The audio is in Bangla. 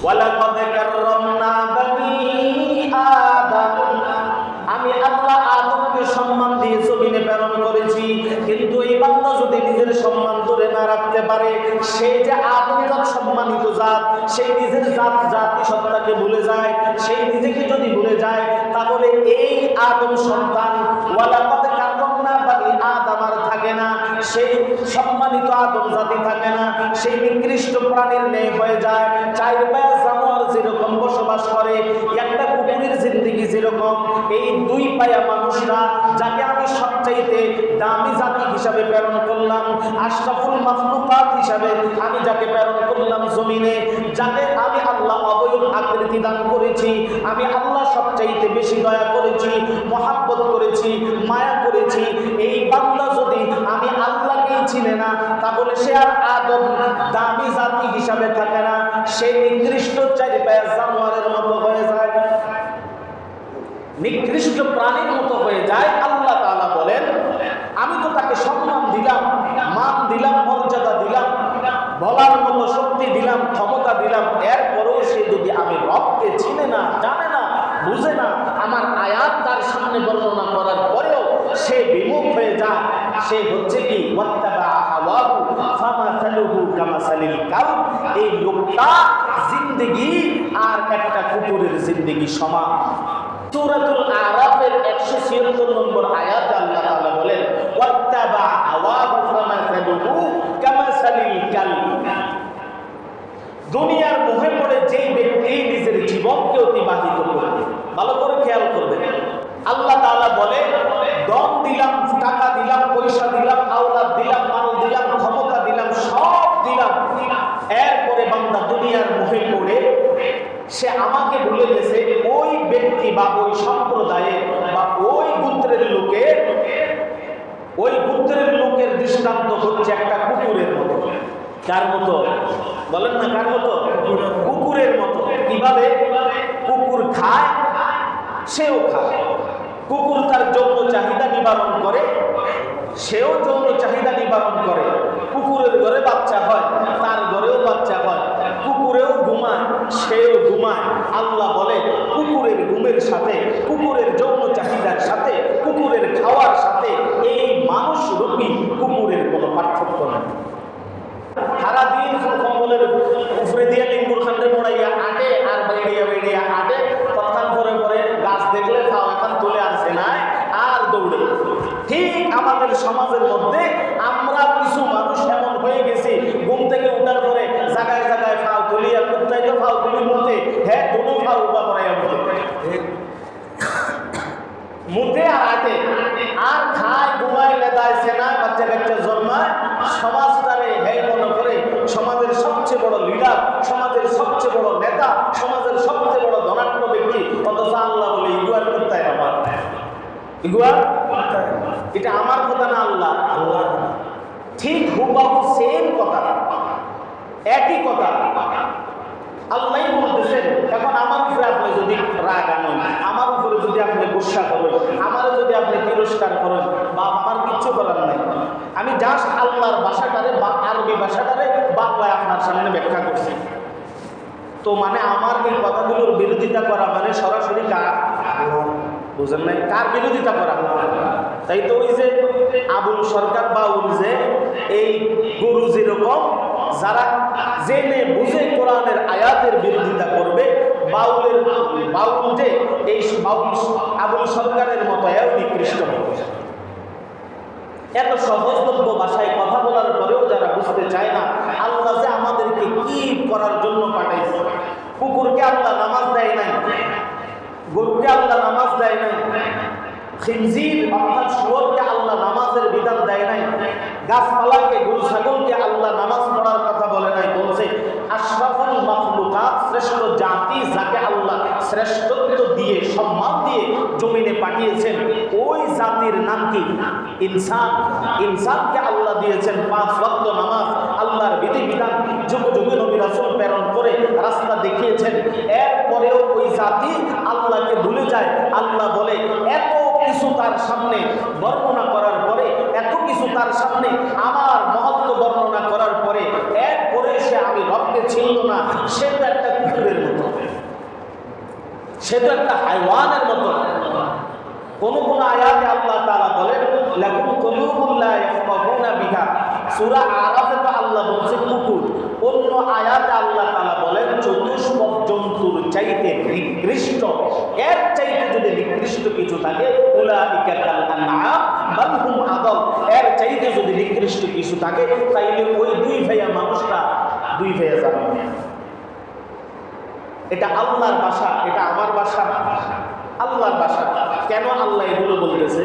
ওয়ালাকাদ কাররামনা বানি আদম, আমি আল্লাহ আদমকে সম্মান দিয়ে জমিনে প্রেরণ করেছি। কিন্তু এই বান্দা যদি নিজের সম্মান ধরে না রাখতে পারে, সেই যে আদম জাত সম্মানিত জাত, সেই নিজের জাতি সত্তাকে ভুলে যায়, সেই নিজেকে যদি ভুলে যায়, তাহলে এই আদম সন্তান ওয়ালাকাদ কাররামনা বানি আদম আর থাকে না, সেই সম্মানিত আদম জাতি থাকে না, সেই নিকৃষ্ট প্রাণীর ন্যায় হয়ে যায়। চার পায়া জানোয়ার যেরকম বসবাস করে, একটা কুকুরের জিন্দেগি যেরকম, এই দুই পায়া মানুষরা যাকে আমি সবচাইতে দামি জাতি হিসাবে প্রেরণ করলাম, আশরাফুল মাখলুকাত হিসাবে আমি যাকে প্রেরণ করলাম জমিনে, যাকে আমি আল্লাহ অবয়ব আকৃতি দান করেছি, আমি আল্লাহ সবচাইতে বেশি দয়া করেছি, মহাব্বত করেছি, মায়া করেছি, এই বান্দা যদি আমি আল্লাহকেই চিনে না, তাহলে সে আর আদম দামি জাতি হিসাবে থাকে না, সে নিকৃষ্ট চারি পায়ের জানোয়ারের মতো হয়ে যায়, নিকৃষ্ট প্রাণীর মতো হয়ে যায়। আল্লাহ তাআলা বলেন, আমি তো তাকে সম্মান দিলাম, মান দিলাম, মর্যাদা দিলাম, বলার মতো শক্তি দিলাম, ক্ষমতা দিলাম, এরপরেও সে যদি আমি রবকে চিনে না, জানে না, বুঝে না, আমার আয়াত তার সামনে বর্ণনা করার পরেও সে বিমুখ হয়ে যায়, সে হচ্ছে কি ওয়াত্তাবা হাওয়াহু ফামাসালুহু কামাসালিল কালব। এই লোকটা জিন্দেগি আর একটা কুকুরের জিন্দেগি সমান। সূরাতুল আরাফের 176 নম্বর আয়াতে আল্লাহ তাআলা বলেন, ওয়াত্তাবা হাওয়াহু ফামাসালুহু কামাসালিল কালব। দুনিয়ার মোহে পড়ে যেই ব্যক্তি নিজের জীবনকে অতিবাহিত করবে, ভালো করে খেয়াল করবেন, আল্লাহ তাআলা বলে, দম দিলাম, টাকা দিলাম, পয়সা দিলাম, আওলাদ দিলাম, মাল দিলাম, ক্ষমতা দিলাম, সব দিলাম, এরপরে বান্দা দুনিয়ার মোহে পড়ে সে আমাকে ভুলে গেছে। ওই ব্যক্তি বা ওই সম্প্রদায়ের বা ওই গোত্রের লোকের দৃষ্টান্ত হচ্ছে একটা কুকুরের মতো। কার মতো বলেন না? কার মতো? কুকুরের মতো। কিভাবে? কুকুর খায়, সেও খায়। কুকুর তার যৌন চাহিদা নিবারণ করে, সেও যৌন চাহিদা নিবারণ করে। কুকুরের ঘরে বাচ্চা হয়, তার ঘরেও বাচ্চা হয়। কুকুরেও ঘুমায়, সেও ঘুমায়। আল্লাহ বলে, কুকুরের ঘুমের সাথে, কুকুরের যৌন চাহিদার সাথে, কুকুরের খাওয়ার সাথে এই মানুষ রূপী কুকুরের কোনো পার্থক্য নেই। সারাদিন কম্বলের উপরে দিয়ে লিঙ্গুর খান্ডে মোড়াইয়া আটে আর বেড়িয়া আটে, তৎক্ষণ করে গাছ দেখলে খাও এখন তুলে আসে না আর দৌড়ে। ঠিক আমাদের সমাজের মধ্যে আমরা কিছু মানুষ এমন হয়ে গেছি, ঘুম থেকে উঠার পরে জায়গায় জায়গায় ফাও তুলিয়া, কুত্তাইতে ফাও তুলি মুখে, হ্যাঁ দুটো ফাও উবা করাইয়া মুখে আর আটে আর খায়, ঘুমায়, লেদায়, সেনায়, বাচ্চা কাচ্চা জন্মায়। সমাজটারে হ্যাঁ মনে করে সমাজের সবচেয়ে বড় লিডার, সমাজের সবচেয়ে বড় নেতা, সমাজের সবচেয়ে বড় ধনাঢ্য ব্যক্তি। অথচ আল্লাহ বলে, ইগুয়ার কুত্তায় আমার, ইগুয়ার এটা আমার কথা না, আল্লাহ ঠিক হুবাহু সেম কথা, একই কথা আল্লাহ বলতেছেন। এখন আমার উপরে আপনি যদি রাগ আনেন, আমার উপরে যদি আপনি গুসা করেন, আমার যদি আপনি তিরস্কার করেন, বা আমার কিচ্ছু করার নাই, আমি জাস্ট আল্লাহর ভাষাটারে বা আরবি ভাষাটারে বাংলায় আপনার সামনে ব্যাখ্যা করছি। তো মানে আমার এই কথাগুলোর বিরোধিতা করা মানে সরাসরি কার, বুঝেন নাই? কার বিরোধিতা করা? তাই তো ওই যে আবুল সরকার বাউল, যে এই গুরু যেরকম যারা জেনে বুঝে কোরআনের আয়াতের বিরোধিতা করবে, বাউল যে এই আবুল সরকারের মতো এও নিকৃষ্ট হবে। এত সহজলভ্য ভাষায় কথা বলার পরেও যারা বুঝতে চায় না আল্লাহ যে আমাদেরকে কি করার জন্য পাঠাইছে। কুকুরকে আল্লাহ নামাজ দেয় নাই, গরুকে আল্লাহ নামাজ দেয় নাই, খিনজির অর্থাৎ শুয়োরকে আল্লাহ নামাজের বিধান দেয় নাই, গাছপালাকে, গরু ছাগলকে আল্লাহ নামাজ পড়ার কথা বলে নাই। বলছে আশরাফুল মাখলুকাত, শ্রেষ্ঠ জাতি, যাকে আল্লাহ শ্রেষ্ঠত্ব দিয়ে, সম্মান দিয়ে জমিনে পাঠিয়েছেন, ওই জাতির নাম কি? ইনসান। ইনসানকে আল্লাহ দিয়েছেন 5 ওয়াক্ত নামাজ, আল্লাহর বিধিবিধান যুগে যুগে নবী রাসূল প্রেরণ করে রাস্তা দেখিয়েছেন। এরপরেও ওই জাতি আল্লাহকে ভুলে যায়। আল্লাহ বলে, এত কিছু তার সামনে বর্ণনা করার পরে, এত কিছু তার সামনে আমার মহত্ব বর্ণনা করার পরে, এরপরে সে আমি রবকে চিনল না, সে তো একটা কুকুরের সে তো একটা হাইওয়ানের মতো। কোন কোন আয়াতে আল্লাহ তাআলা বলেন লাকুম কুলুবুন লা ইয়াফকাহুনা বিহা, সূরা আরাফে তো আল্লাহ বলছে কুকুর। অন্য আয়াতে আল্লাহ তাআলা বলেন চতুষ্পদ জন্তুর চাইতে নিকৃষ্ট, এর চাইতে যদি নিকৃষ্ট কিছু থাকে উলাইকা কাল আনআম বাল হুম আদাল, এর চাইতে যদি নিকৃষ্ট কিছু থাকে তাইলে ওই দুই ভাইয়া মানুষটা দুই ভাইয়া যাবে। এটা আল্লাহর ভাষা, এটা আমার ভাষা, আল্লাহর ভাষা। কেন আল্লাহ এগুলো বলতেছে?